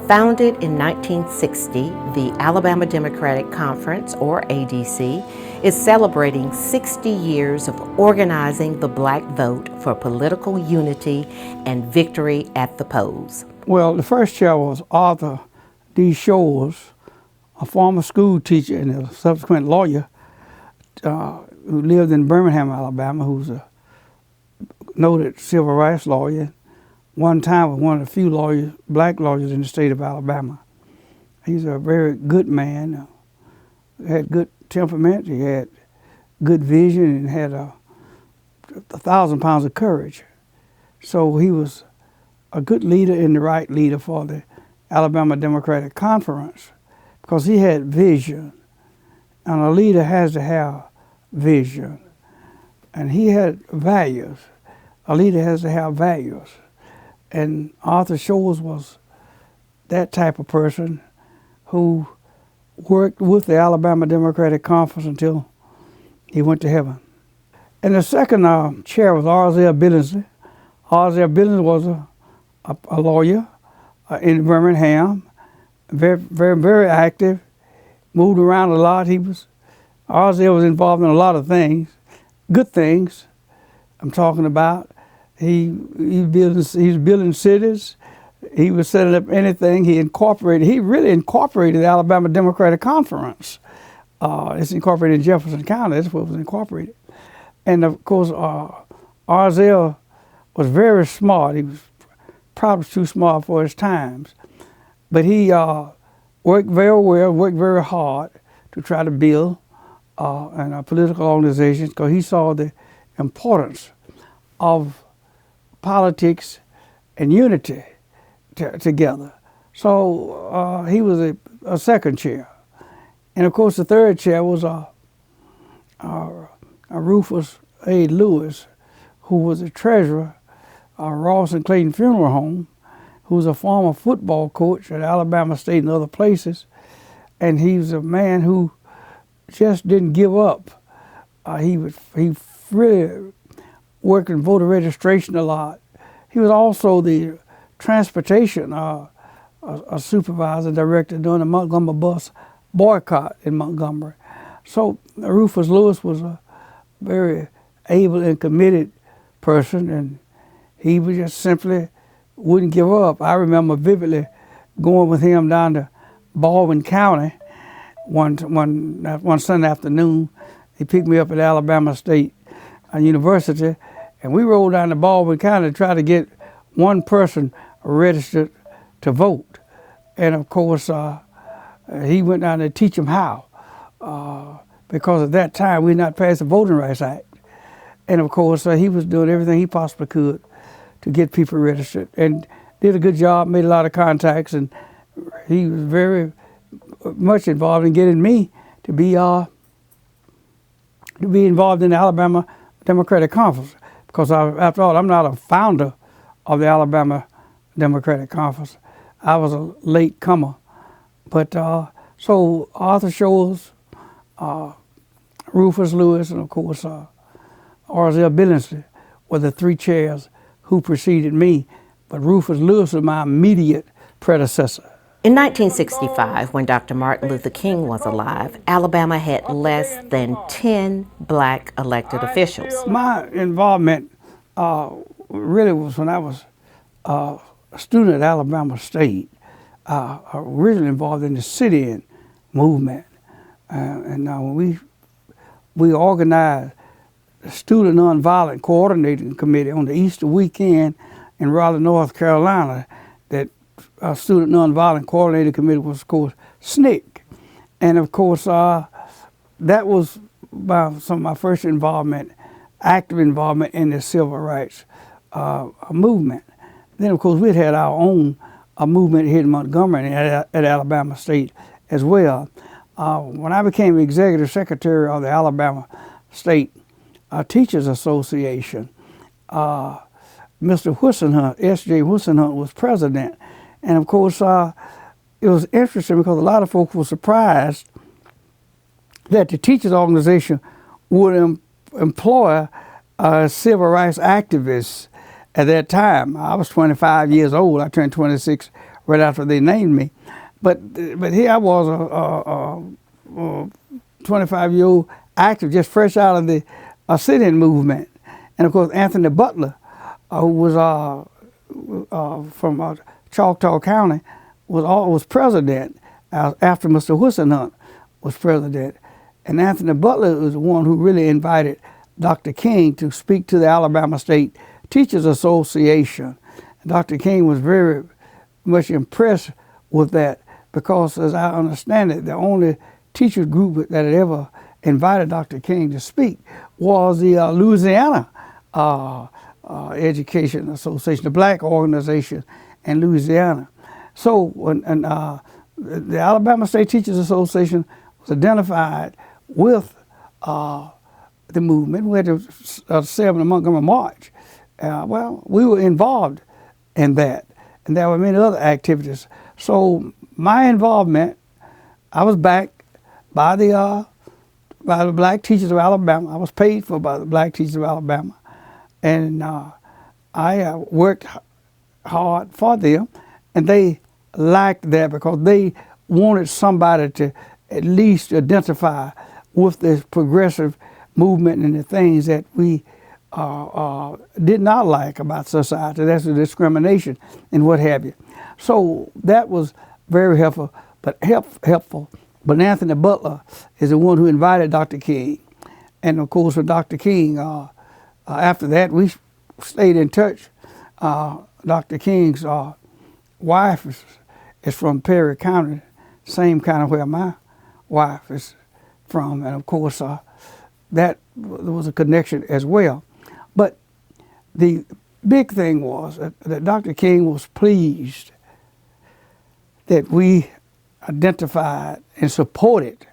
Founded in 1960, the Alabama Democratic Conference, or ADC, is celebrating 60 years of organizing the black vote for political unity and victory at the polls. Well, the first chair was Arthur D. Shores, a former school teacher and a subsequent lawyer who lived in Birmingham, Alabama, who's a noted civil rights lawyer. One time was one of the few black lawyers in the state of Alabama. He's a very good man, had good temperament, he had good vision, and had 1,000 pounds of courage. So he was a good leader and the right leader for the Alabama Democratic Conference because he had vision, and a leader has to have vision. And he had values. A leader has to have values. And Arthur Shores was that type of person who worked with the Alabama Democratic Conference until he went to heaven. And the second chair was R.Z.L. Billingsley. R.Z.L. Billingsley was a lawyer in Birmingham, very active, moved around a lot. R.Z.L. was involved in a lot of things, good things I'm talking about. He was building cities. He was setting up anything. He really incorporated the Alabama Democratic Conference. It's incorporated in Jefferson County. That's what it was incorporated. And of course, R.Z.L. was very smart. He was probably too smart for his times. But he worked very well, worked very hard to try to build political organizations because he saw the importance of politics and unity together. So he was a second chair. And of course the third chair was Rufus A. Lewis, who was the treasurer of Ross and Clayton Funeral Home, who was a former football coach at Alabama State and other places. And he was a man who just didn't give up. He really worked in voter registration a lot. He was also the transportation a supervisor, director during the Montgomery bus boycott in Montgomery. So Rufus Lewis was a very able and committed person, and he was just simply wouldn't give up. I remember vividly going with him down to Baldwin County one Sunday afternoon. He picked me up at Alabama State University, and we rode down to Baldwin County to try to get one person registered to vote. And of course, he went down there to teach them how, because at that time we had not passed the Voting Rights Act. And of course, he was doing everything he possibly could to get people registered, and did a good job, made a lot of contacts, and he was very much involved in getting me to be involved in the Alabama Democratic Conference, because after all, I'm not a founder of the Alabama Democratic Conference. I was a late comer. But so Arthur Shores, Rufus Lewis, and of course R.Z.L. Billingsley were the three chairs who preceded me, but Rufus Lewis was my immediate predecessor. In 1965, when Dr. Martin Luther King was alive, Alabama had less than 10 black elected officials. My involvement really was when I was a student at Alabama State. Originally involved in the sit-in movement. And when we organized the Student Nonviolent Coordinating Committee on the Easter weekend in Raleigh, North Carolina. That Student Nonviolent Coordinating Committee was, of course, SNCC. And of course, that was some of my first involvement, active involvement in the civil rights movement. Then, of course, we'd had our own movement here in Montgomery and at Alabama State as well. When I became executive secretary of the Alabama State Teachers Association, Mr. Whisenhunt, S.J. Whisenhunt, was president. And of course, it was interesting because a lot of folks were surprised that the teachers organization would employ civil rights activists at that time. I was 25 years old. I turned 26 right after they named me. But here I was, a 25-year-old active, just fresh out of the sit-in movement. And of course, Anthony Butler, who was from Choctaw County, was president after Mr. Whisenhunt was president. And Anthony Butler was the one who really invited Dr. King to speak to the Alabama State Teachers Association. And Dr. King was very much impressed with that because, as I understand it, the only teachers group that had ever invited Dr. King to speak was the Louisiana Education Association, the black organization in Louisiana. So the Alabama State Teachers Association was identified with the movement. We had the 7 Montgomery March. Well, we were involved in that, and there were many other activities. So my involvement, I was backed by the Black Teachers of Alabama. I was paid for by the Black Teachers of Alabama, and I worked hard for them, and they liked that because they wanted somebody to at least identify with this progressive movement and the things that we did not like about society. That's the discrimination and what have you. So that was very helpful. But Anthony Butler is the one who invited Dr. King. And of course, with Dr. King, after that, we stayed in touch. Dr. King's wife is from Perry County, same kind of where my wife is from. And of course, that was a connection as well. But the big thing was that Dr. King was pleased that we identified and supported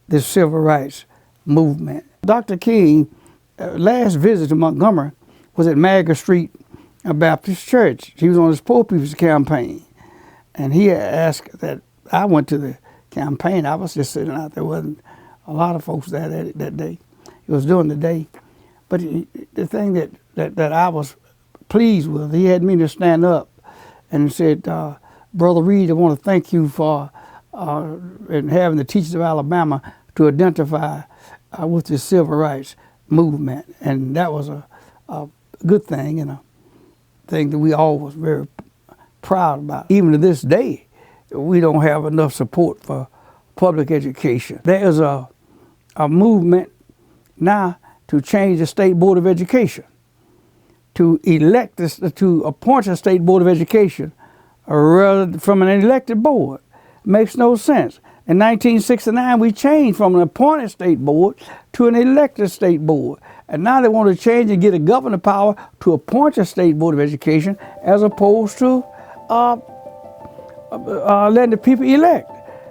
the civil rights movement. Dr. King, last visit to Montgomery was at Maga Street Baptist Church. He was on his Poor People's campaign, and he asked that I went to the campaign. I was just sitting out there. Wasn't a lot of folks there that day. It was during the day. But the thing that I was pleased with, he had me to stand up and said, Brother Reed, I want to thank you for and having the Teachers of Alabama to identify with the civil rights movement. And that was a good thing and a thing that we all was very proud about. Even to this day, we don't have enough support for public education. There is a movement now to change the State Board of Education, to appoint a State Board of Education rather from an elected board. Makes no sense. In 1969, we changed from an appointed state board to an elected state board. And now they want to change and get a governor power to appoint a State Board of Education as opposed to letting the people elect.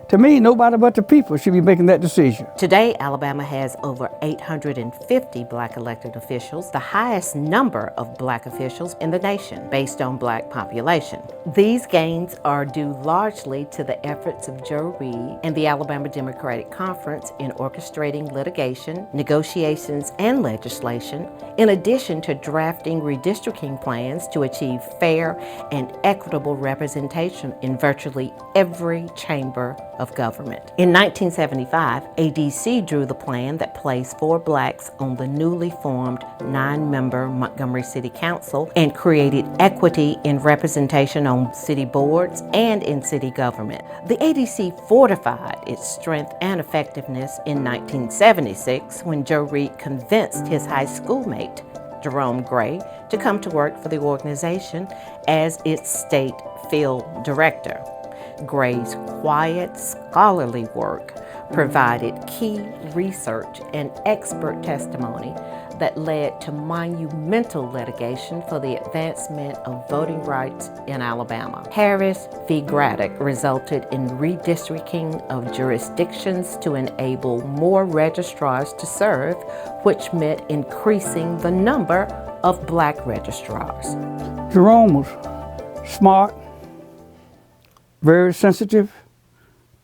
To me, nobody but the people should be making that decision. Today, Alabama has over 850 black elected officials, the highest number of black officials in the nation based on black population. These gains are due largely to the efforts of Joe Reed and the Alabama Democratic Conference in orchestrating litigation, negotiations, and legislation, in addition to drafting redistricting plans to achieve fair and equitable representation in virtually every chamber of government. In 1975, ADC drew the plan that placed 4 blacks on the newly formed 9-member Montgomery City Council and created equity in representation on city boards and in city government. The ADC fortified its strength and effectiveness in 1976 when Joe Reed convinced his high schoolmate, Jerome Gray, to come to work for the organization as its state field director. Gray's quiet, scholarly work provided key research and expert testimony that led to monumental litigation for the advancement of voting rights in Alabama. Harris v. Braddock resulted in redistricting of jurisdictions to enable more registrars to serve, which meant increasing the number of black registrars. Jerome was smart, very sensitive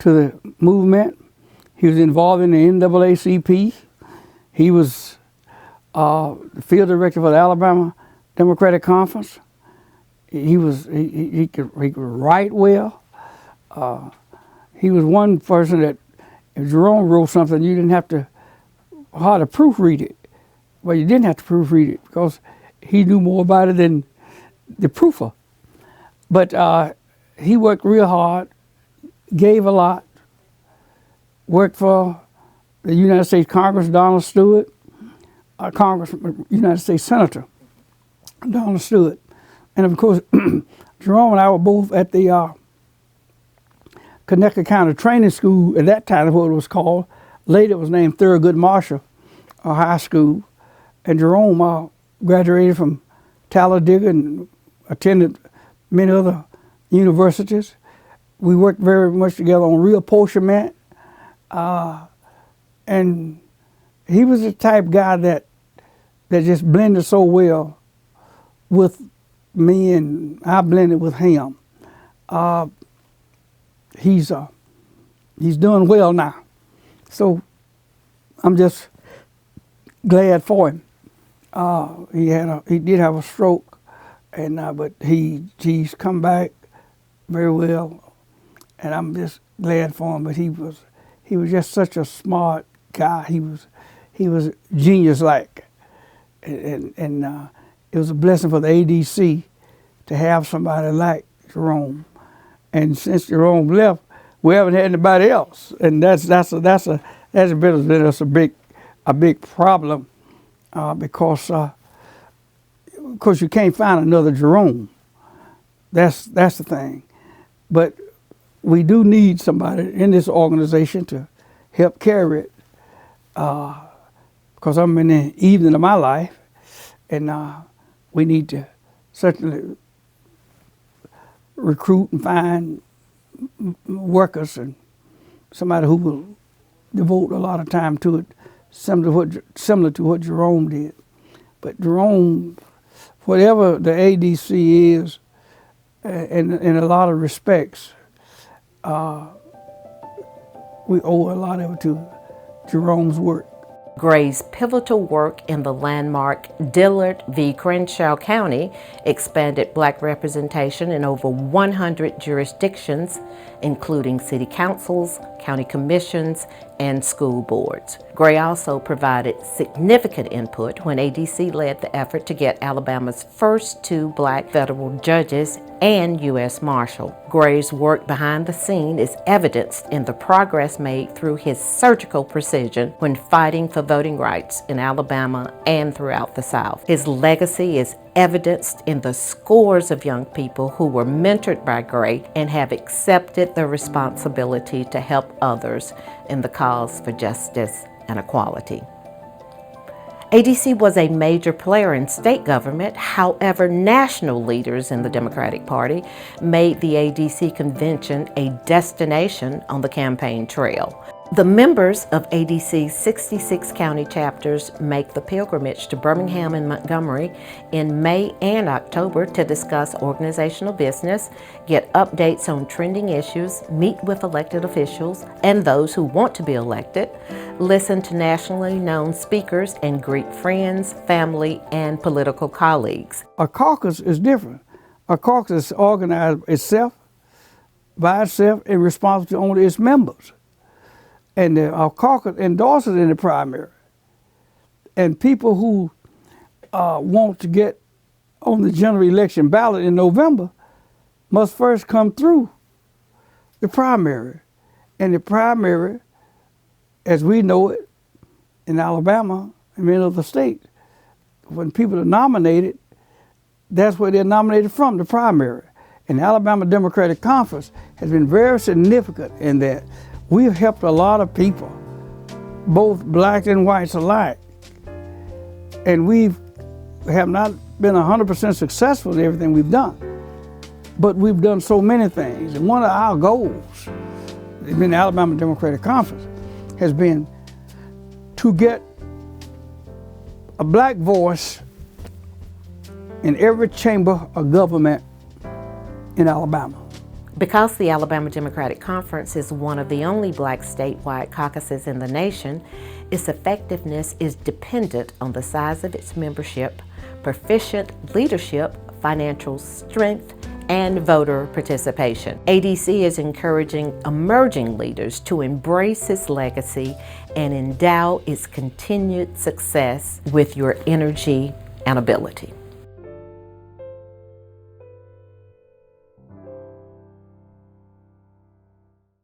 to the movement. He was involved in the NAACP. He was the field director for the Alabama Democratic Conference. he could write well. He was one person that if Jerome wrote something, you didn't have to hard to proofread it. Well, you didn't have to proofread it because he knew more about it than the proofer. But he worked real hard, gave a lot, worked for the United States Congress, Donald Stewart, United States Senator, Donald Stewart. And of course, Jerome and I were both at the Connecticut County Training School, at that time what it was called. Later it was named Thurgood Marshall High School. And Jerome graduated from Talladega and attended many other universities. We worked very much together on reapportionment. And he was the type guy that just blended so well with me, and I blended with him. He's doing well now. So I'm just glad for him. He did have a stroke, and but he's come back very well, and I'm just glad for him. But he was just such a smart guy. He was genius-like, and it was a blessing for the ADC to have somebody like Jerome. And since Jerome left, we haven't had anybody else, and that's been us a big problem, because you can't find another Jerome. That's the thing. But we do need somebody in this organization to help carry it, because I'm in the evening of my life, and we need to certainly recruit and find workers and somebody who will devote a lot of time to it, similar to what Jerome did. But Jerome, whatever the ADC is, in a lot of respects, we owe a lot of it to Jerome's work. Gray's pivotal work in the landmark Dillard v. Crenshaw County expanded Black representation in over 100 jurisdictions, including city councils, county commissions, and school boards. Gray also provided significant input when ADC led the effort to get Alabama's first 2 Black federal judges and U.S. Marshal. Gray's work behind the scene is evidenced in the progress made through his surgical precision when fighting for voting rights in Alabama and throughout the South. His legacy is evidenced in the scores of young people who were mentored by Gray and have accepted the responsibility to help others in the cause for justice and equality. ADC was a major player in state government. However, national leaders in the Democratic Party made the ADC convention a destination on the campaign trail. The members of ADC's 66 county chapters make the pilgrimage to Birmingham and Montgomery in May and October to discuss organizational business, get updates on trending issues, meet with elected officials and those who want to be elected, listen to nationally known speakers, and greet friends, family, and political colleagues. A caucus is different. A caucus is organized by itself and responsible to only its members. And our caucus endorses in the primary. And people who want to get on the general election ballot in November must first come through the primary. And the primary, as we know it in Alabama and many other states, when people are nominated, that's where they're nominated from, the primary. And the Alabama Democratic Conference has been very significant in that. We've helped a lot of people, both blacks and whites alike. And we have not been 100% successful in everything we've done. But we've done so many things. And one of our goals in the Alabama Democratic Conference has been to get a black voice in every chamber of government in Alabama. Because the Alabama Democratic Conference is one of the only Black statewide caucuses in the nation, its effectiveness is dependent on the size of its membership, proficient leadership, financial strength, and voter participation. ADC is encouraging emerging leaders to embrace his legacy and endow its continued success with your energy and ability.